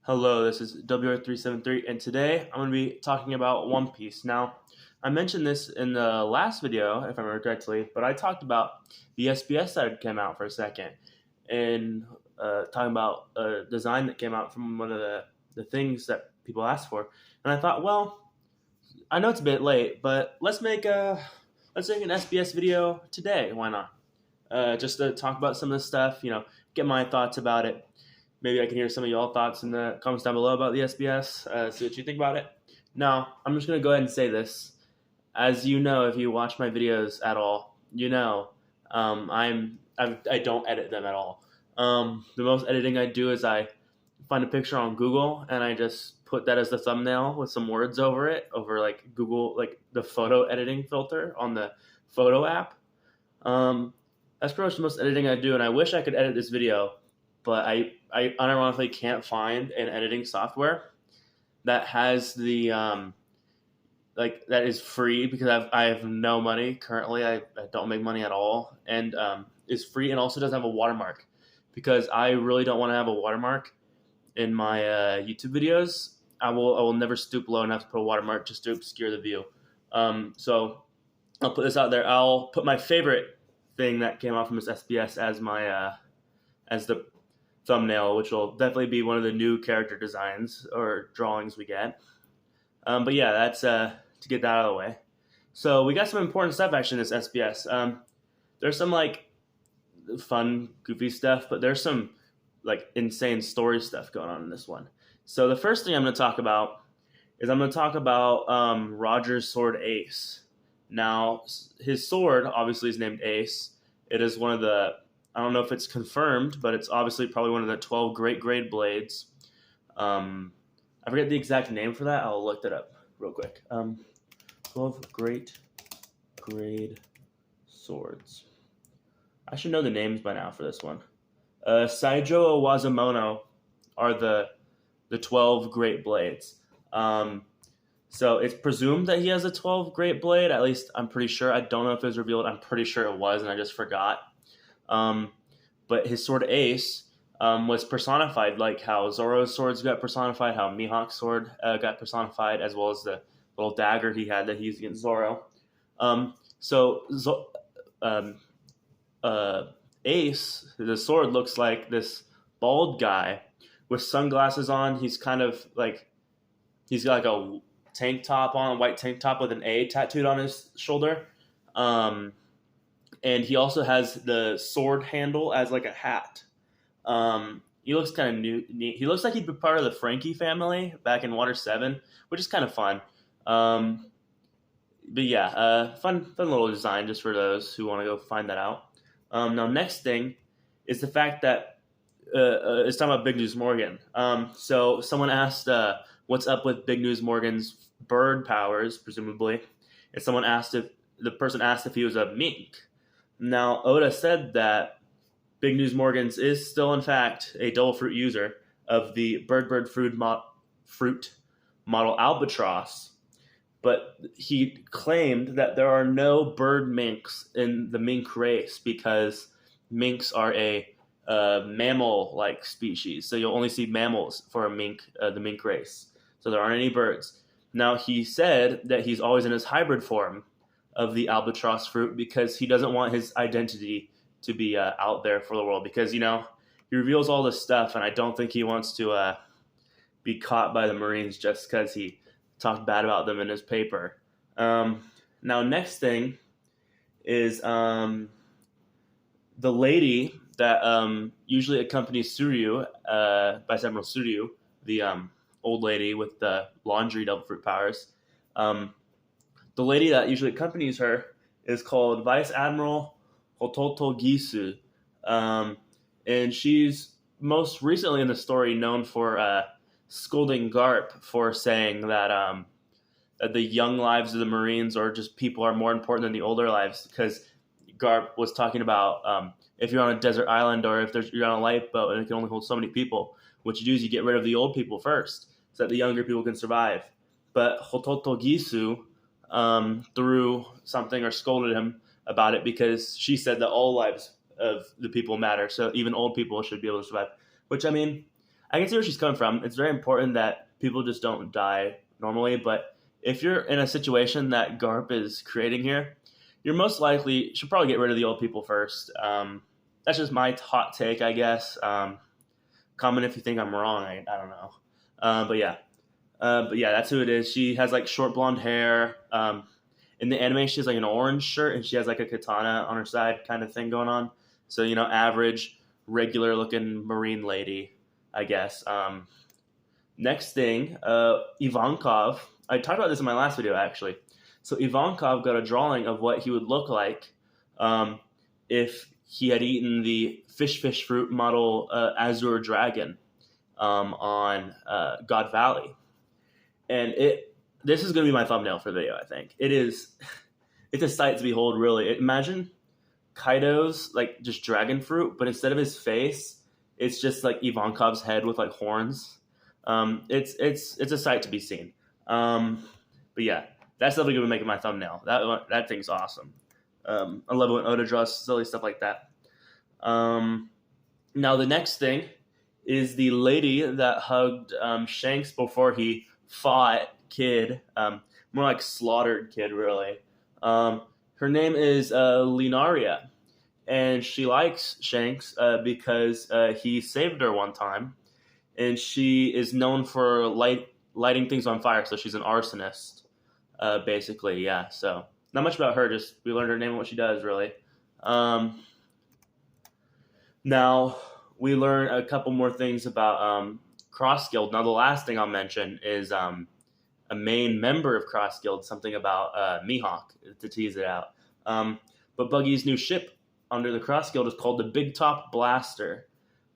Hello, this is WR373, and today I'm going to be talking about One Piece. Now, I mentioned this in the last video, if I remember correctly, but I talked about the SBS that had come out for a second, and talking about a design that came out from one of the things that people asked for. And I thought, well, I know it's a bit late, but let's make an SBS video today. Why not? Just to talk about some of the stuff, get my thoughts about it. Maybe I can hear some of y'all thoughts in the comments down below about the SBS. See what you think about it. Now, I'm just going to go ahead and say this. As you know, if you watch my videos at all, I don't edit them at all. The most editing I do is I find a picture on Google and I just put that as the thumbnail with some words over it, over like Google, like the photo editing filter on the photo app. That's pretty much the most editing I do, and I wish I could edit this video, but I unironically can't find an editing software that has the that is free, because I have no money currently. I don't make money at all, and is free and also doesn't have a watermark, because I really don't want to have a watermark in my YouTube videos. I will never stoop low enough to put a watermark just to obscure the view. So I'll put this out there. I'll put my favorite thing that came out from this SBS as my as the thumbnail, which will definitely be one of the new character designs or drawings we get. But yeah, that's to get that out of the way. So we got some important stuff actually in this SBS. There's some like fun, goofy stuff, but there's some like insane story stuff going on in this one. So the first thing I'm going to talk about is Roger's sword Ace. Now, his sword obviously is named Ace. It is one of the, I don't know if it's confirmed, but it's obviously probably one of the 12 great grade blades. I forget the exact name for that. I'll look that up real quick. 12 great grade swords. I should know the names by now for this one. Saijo Wazamono are the 12 great blades. So it's presumed that he has a 12 great blade. At least I'm pretty sure. I don't know if it was revealed. I'm pretty sure it was, and I just forgot. But his sword Ace was personified, like how Zoro's swords got personified, how Mihawk's sword got personified, as well as the little dagger he had that he used against Zoro. Ace, the sword, looks like this bald guy with sunglasses on. He's kind of like, he's got like a tank top on, a white tank top with an A tattooed on his shoulder. And he also has the sword handle as like a hat. He looks kind of neat. He looks like he'd be part of the Frankie family back in Water 7, which is kind of fun. But yeah, fun little design just for those who want to go find that out. Now, next thing is the fact that it's talking about Big News Morgan. So someone asked what's up with Big News Morgan's bird powers, presumably. And the person asked if he was a mink. Now, Oda said that Big News Morgan's is still, in fact, a double fruit user of the bird fruit model Albatross, but he claimed that there are no bird minks in the mink race because minks are a mammal-like species, so you'll only see mammals for the mink race. So there aren't any birds. Now, he said that he's always in his hybrid form of the albatross fruit because he doesn't want his identity to be out there for the world, because, he reveals all this stuff, and I don't think he wants to be caught by the Marines just because he talked bad about them in his paper. Now, next thing is the lady that usually accompanies Suryu, Vice Admiral Suryu, the old lady with the laundry double fruit powers. The lady that usually accompanies her is called Vice Admiral Hototo Gisu. And she's most recently in the story known for scolding Garp for saying that the young lives of the Marines or just people are more important than the older lives, because Garp was talking about if you're on a desert island or if you're on a lifeboat and it can only hold so many people, what you do is you get rid of the old people first so that the younger people can survive. But Hototo Gisu threw something or scolded him about it because she said that all lives of the people matter, so even old people should be able to survive. Which, I mean, I can see where she's coming from. It's very important that people just don't die normally, but if you're in a situation that Garp is creating here, you're most likely should probably get rid of the old people first. That's just my hot take, I guess. Comment if you think I'm wrong. I don't know. But yeah, that's who it is. She has like short blonde hair. In the anime, she has like an orange shirt and she has like a katana on her side kind of thing going on. So, average, regular looking marine lady, I guess. Next thing, Ivankov. I talked about this in my last video, actually. So Ivankov got a drawing of what he would look like if he had eaten the fish fruit model Azure Dragon on God Valley. And this is going to be my thumbnail for the video, I think. It's a sight to behold, really. Imagine Kaido's like just dragon fruit, but instead of his face, it's just like Ivankov's head with like horns. It's a sight to be seen. But yeah, that's definitely going to make it my thumbnail. That thing's awesome. I love it when Oda draws silly stuff like that. Now the next thing is the lady that hugged Shanks before he fought Kid, more like slaughtered Kid, really. Her name is Linaria, and she likes Shanks because he saved her one time, and she is known for lighting things on fire, so she's an arsonist, basically, yeah. So not much about her, just we learned her name and what she does, really. Now we learn a couple more things about Cross Guild. Now the last thing I'll mention is a main member of Cross Guild, something about Mihawk, to tease it out. But Buggy's new ship under the Cross Guild is called the Big Top Blaster.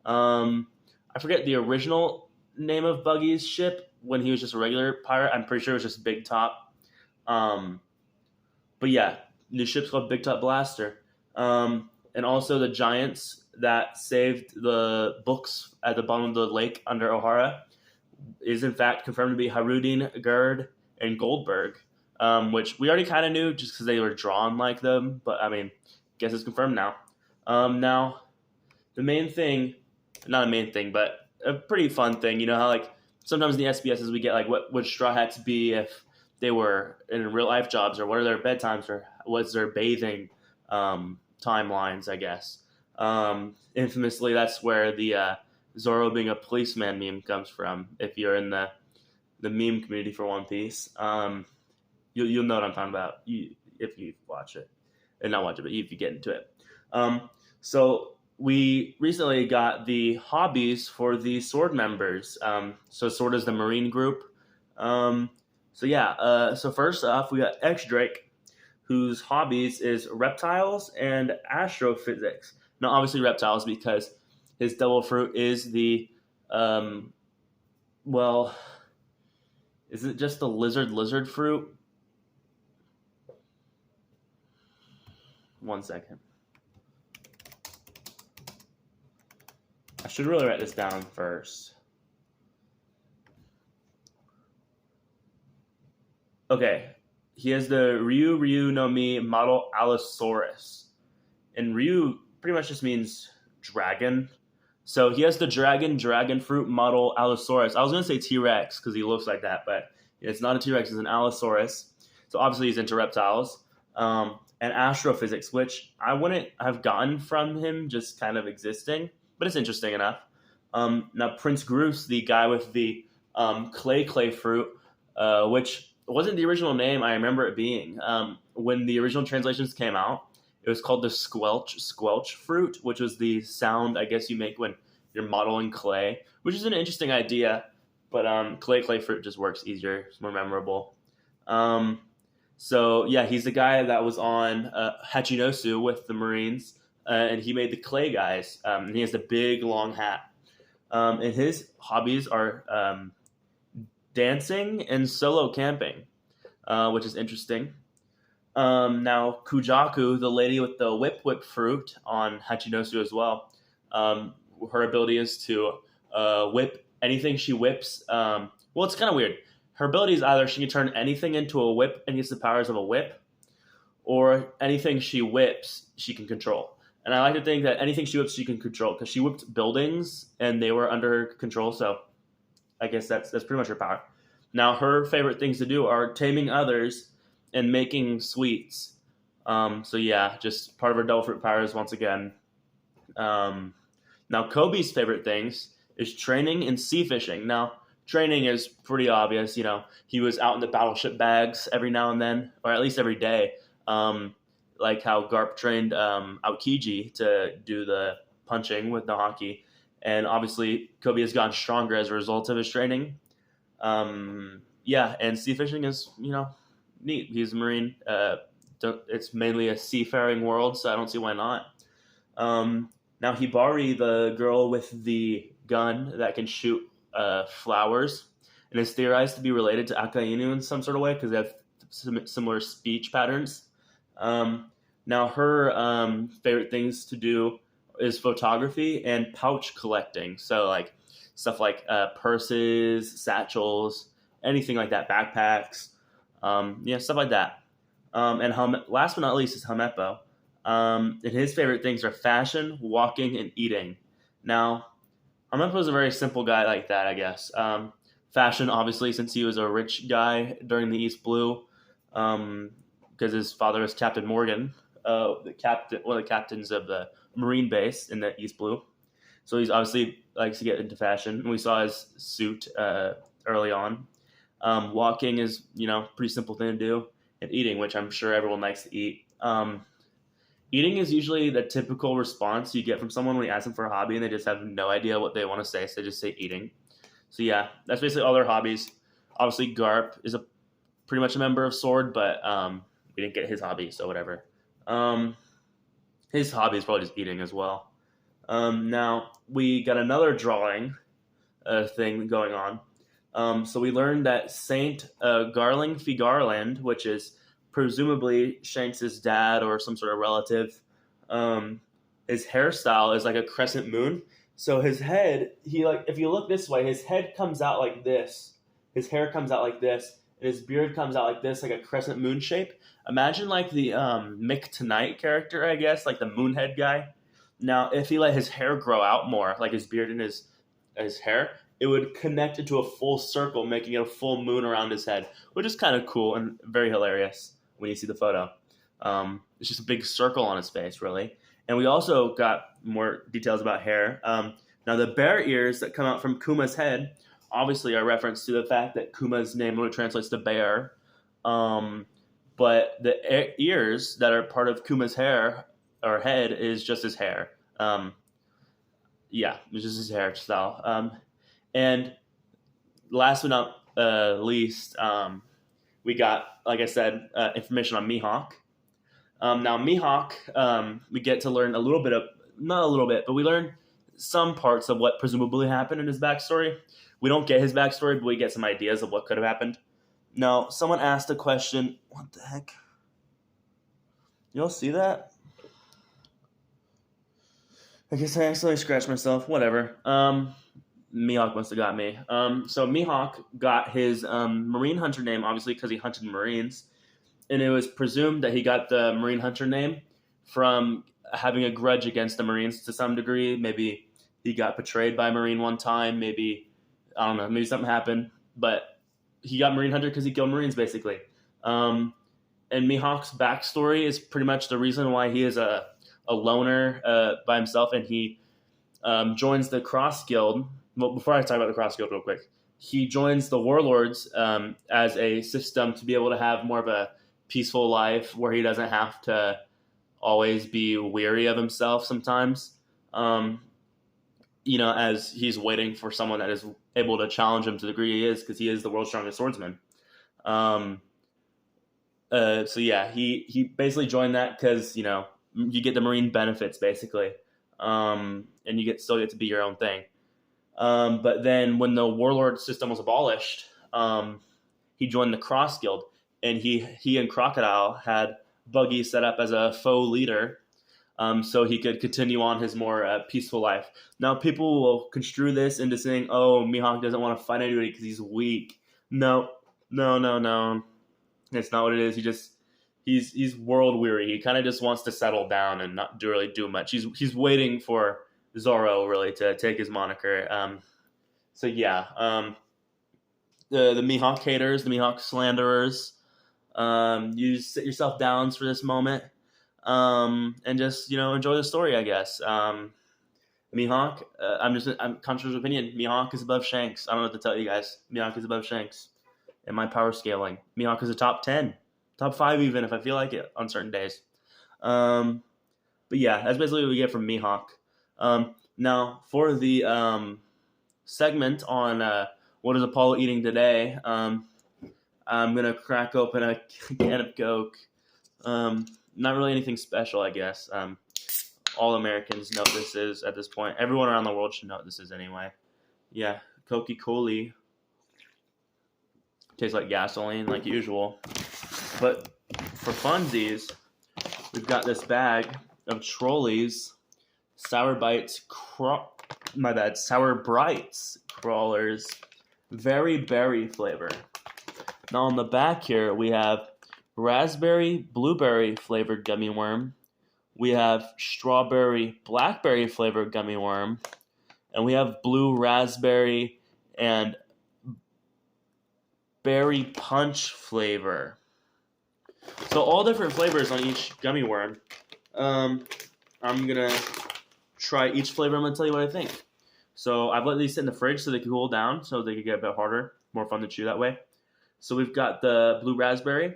I forget the original name of Buggy's ship when he was just a regular pirate. I'm pretty sure it was just Big Top. But yeah, new ship's called Big Top Blaster. And also the giants that saved the books at the bottom of the lake under Ohara is in fact confirmed to be Harudin, Gerd, and Goldberg, which we already kind of knew just because they were drawn like them. But I mean, guess it's confirmed now. Now, the main thing, not a main thing, but a pretty fun thing. You know how like sometimes in the SBSs we get like what would Straw Hats be if they were in real life jobs, or what are their bedtimes, or what's their bathing timelines, I guess. Infamously, that's where the Zoro being a policeman meme comes from. If you're in the meme community for One Piece, you'll know what I'm talking about if you watch it, and not watch it, but if you get into it. So we recently got the hobbies for the Sword members. So Sword is the Marine group. So first off, we got X Drake, whose hobbies is reptiles and astrophysics. Now, obviously reptiles because his devil fruit is the, is it just the lizard fruit? One second. I should really write this down first. Okay, he has the Ryu no Mi model Allosaurus. And Ryu pretty much just means dragon. So he has the dragon fruit model Allosaurus. I was going to say T-Rex because he looks like that, but it's not a T-Rex, it's an Allosaurus. So obviously he's into reptiles. And astrophysics, which I wouldn't have gotten from him just kind of existing, but it's interesting enough. Now Prince Groose, the guy with the clay fruit, which wasn't the original name I remember it being. When the original translations came out, it was called the squelch fruit, which was the sound I guess you make when you're modeling clay, which is an interesting idea. But clay fruit just works easier, it's more memorable. So yeah, he's the guy that was on Hachinosu with the Marines, and he made the clay guys. And he has the big long hat. And his hobbies are dancing and solo camping, which is interesting. Now Kujaku, the lady with the whip fruit on Hachinosu as well, her ability is to whip anything she whips. Well, it's kind of weird. Her ability is either she can turn anything into a whip and gets the powers of a whip, or anything she whips she can control. And I like to think that anything she whips, she can control because she whipped buildings and they were under her control. So I guess that's pretty much her power. Now, her favorite things to do are taming others and making sweets. So yeah, just part of her devil fruit powers once again. Now, Kobe's favorite things is training and sea fishing. Now, training is pretty obvious. He was out in the battleship bags every now and then, or at least every day. Like how Garp trained Aokiji to do the punching with the hockey. And obviously, Kobe has gotten stronger as a result of his training. Yeah, and sea fishing is, neat. He's a Marine. It's mainly a seafaring world, so I don't see why not. Now, Hibari, the girl with the gun that can shoot flowers, and is theorized to be related to Akainu in some sort of way because they have similar speech patterns. Now, her favorite things to do is photography and pouch collecting. So, like stuff like purses, satchels, anything like that, backpacks, stuff like that. And last but not least is Hamepo. And his favorite things are fashion, walking, and eating. Now, Hamepo is a very simple guy like that, I guess. Fashion, obviously, since he was a rich guy during the East Blue, because his father was Captain Morgan, one of the captains of the Marine base in the East Blue. So he's obviously likes to get into fashion. We saw his suit early on. Walking is, pretty simple thing to do. And eating, which I'm sure everyone likes to eat. Eating is usually the typical response you get from someone when you ask them for a hobby and they just have no idea what they want to say, so they just say eating. So yeah, that's basically all their hobbies. Obviously, Garp is pretty much a member of Sword, but we didn't get his hobby, so whatever. His hobby is probably just eating as well. Now, we got another drawing thing going on. So we learned that Saint Garling Figarland, which is presumably Shanks' dad or some sort of relative, his hairstyle is like a crescent moon. So his head, if you look this way, his head comes out like this. His hair comes out like this, and his beard comes out like this, like a crescent moon shape. Imagine like the Mick Tonight character, I guess, like the Moonhead guy. Now, if he let his hair grow out more, like his beard and his hair, it would connect into a full circle, making it a full moon around his head, which is kind of cool and very hilarious when you see the photo. It's just a big circle on his face, really. And we also got more details about hair. Now, the bear ears that come out from Kuma's head obviously are a reference to the fact that Kuma's name literally translates to bear. But the ears that are part of Kuma's hair or head is just his hair. It's just his hairstyle. And last but not least, we got, like I said, information on Mihawk. Now, Mihawk, we get to learn not a little bit, but we learn some parts of what presumably happened in his backstory. We don't get his backstory, but we get some ideas of what could have happened. Now, someone asked a question. What the heck? Y'all see that? I guess I accidentally scratched myself. Whatever. Mihawk must have got me. So Mihawk got his Marine Hunter name, obviously, because he hunted Marines. And it was presumed that he got the Marine Hunter name from having a grudge against the Marines to some degree. Maybe he got betrayed by a Marine one time. Maybe, I don't know, maybe something happened. But he got Marine Hunter because he killed Marines, basically. And Mihawk's backstory is pretty much the reason why he is a loner by himself. And he joins the Cross Guild. Well, before I talk about the Cross Guild real quick, he joins the Warlords as a system to be able to have more of a peaceful life where he doesn't have to always be weary of himself sometimes, as he's waiting for someone that is able to challenge him to the degree he is, because he is the world's strongest swordsman. He basically joined that because, you get the Marine benefits, basically, and you still get to be your own thing. But then when the Warlord system was abolished, he joined the Cross Guild, and he and Crocodile had Buggy set up as a faux leader, so he could continue on his more peaceful life. Now, people will construe this into saying, oh, Mihawk doesn't want to fight anybody because he's weak. No. That's not what it is. he's world weary. He kind of just wants to settle down and not really do much. He's waiting for Zorro really to take his moniker. So yeah, the Mihawk haters, the Mihawk slanderers, you sit yourself down for this moment, and just enjoy the story, I guess. Mihawk, I'm controversial opinion. Mihawk is above Shanks. I don't know what to tell you guys. Mihawk is above Shanks in my power scaling. Mihawk is a top 10, top 5 even if I feel like it on certain days. But yeah, that's basically what we get from Mihawk. Now for the segment on what is Apollo eating today, I'm gonna crack open a can of Coke. Not really anything special, I guess. All Americans know what this is at this point. Everyone around the world should know what this is anyway. Yeah, Coca-Cola. Tastes like gasoline, like usual. But for funsies, we've got this bag of Trolleys Sour Brights crawlers, very berry flavor. Now on the back here, we have raspberry, blueberry flavored gummy worm. We have strawberry, blackberry flavored gummy worm. And we have blue raspberry and berry punch flavor. So all different flavors on each gummy worm. I'm going to try each flavor. I'm going to tell you what I think. So I've let these sit in the fridge so they can cool down, so they can get a bit harder. More fun to chew that way. So we've got the blue raspberry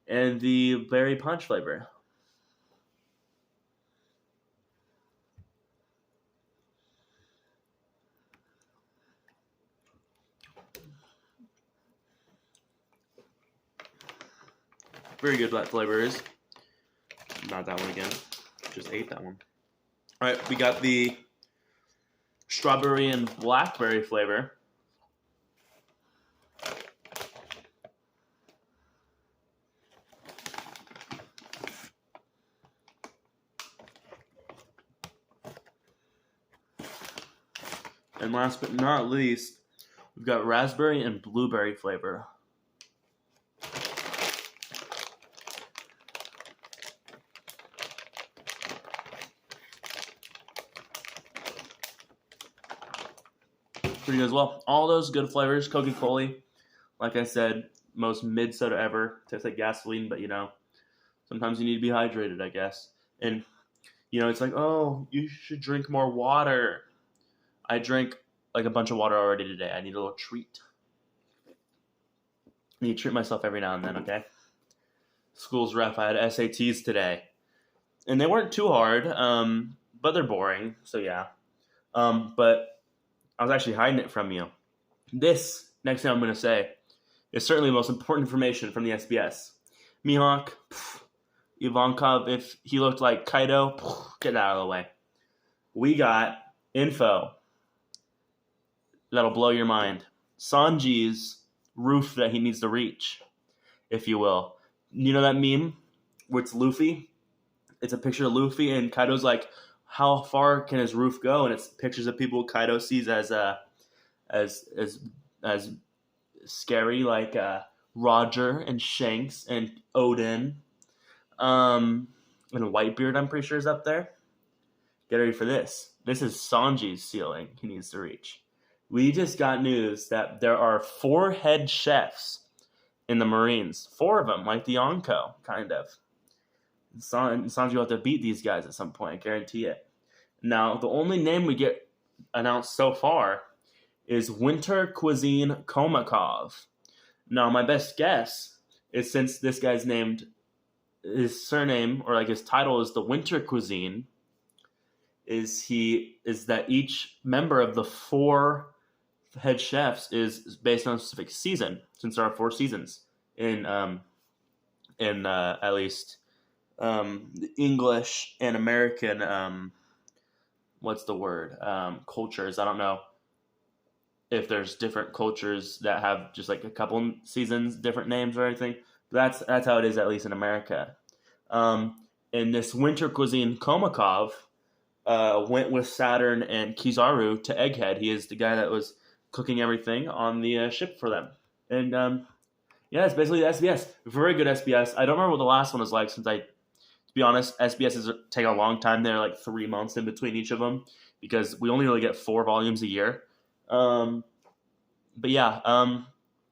and the berry punch flavor. Very good that flavor is. Not that one again. Just ate that one. All right, we got the strawberry and blackberry flavor. And last but not least, we've got raspberry and blueberry flavor. Pretty good as well. All those good flavors. Coca-Cola, like I said, most mid soda ever. Tastes like gasoline, but sometimes you need to be hydrated, I guess. And it's like, oh, you should drink more water. I drank like a bunch of water already today. I need a little treat. I need to treat myself every now and then, okay? School's rough. I had SATs today. And they weren't too hard, but they're boring, so yeah. But I was actually hiding it from you. This, next thing I'm going to say, is certainly the most important information from the SBS. Mihawk, Ivankov, if he looked like Kaido, get that out of the way. We got info that'll blow your mind. Sanji's roof that he needs to reach, if you will. You know that meme where it's Luffy? It's a picture of Luffy, and Kaido's like, how far can his roof go? And it's pictures of people Kaido sees as scary, like Roger and Shanks and Odin, and Whitebeard. I'm pretty sure is up there. Get ready for this. This is Sanji's ceiling he needs to reach. We just got news that there are 4 head chefs in the Marines. 4 of them, like the Yonko, kind of. Sanji will have to beat these guys at some point, I guarantee it. Now, the only name we get announced so far is Winter Cuisine Komakov. Now, my best guess is since this guy's named, his surname, or like his title is the Winter Cuisine, is that each member of the 4 head chefs is based on a specific season, since there are 4 seasons in at least the English and American cultures. I don't know if there's different cultures that have just like a couple seasons, different names or anything. But that's how it is, at least in America. And this Winter Cuisine Komakov went with Saturn and Kizaru to Egghead. He is the guy that was cooking everything on the ship for them. And Yeah, it's basically the SBS. Very good SBS. I don't remember what the last one was like since to be honest, SBSs take a long time. They're like 3 months in between each of them because we only really get 4 volumes a year. Um, but yeah,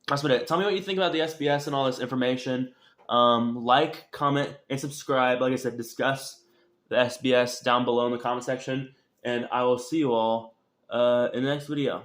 that's about it. Tell me what you think about the SBS and all this information. Like, comment, and subscribe. Like I said, discuss the SBS down below in the comment section, and I will see you all in the next video.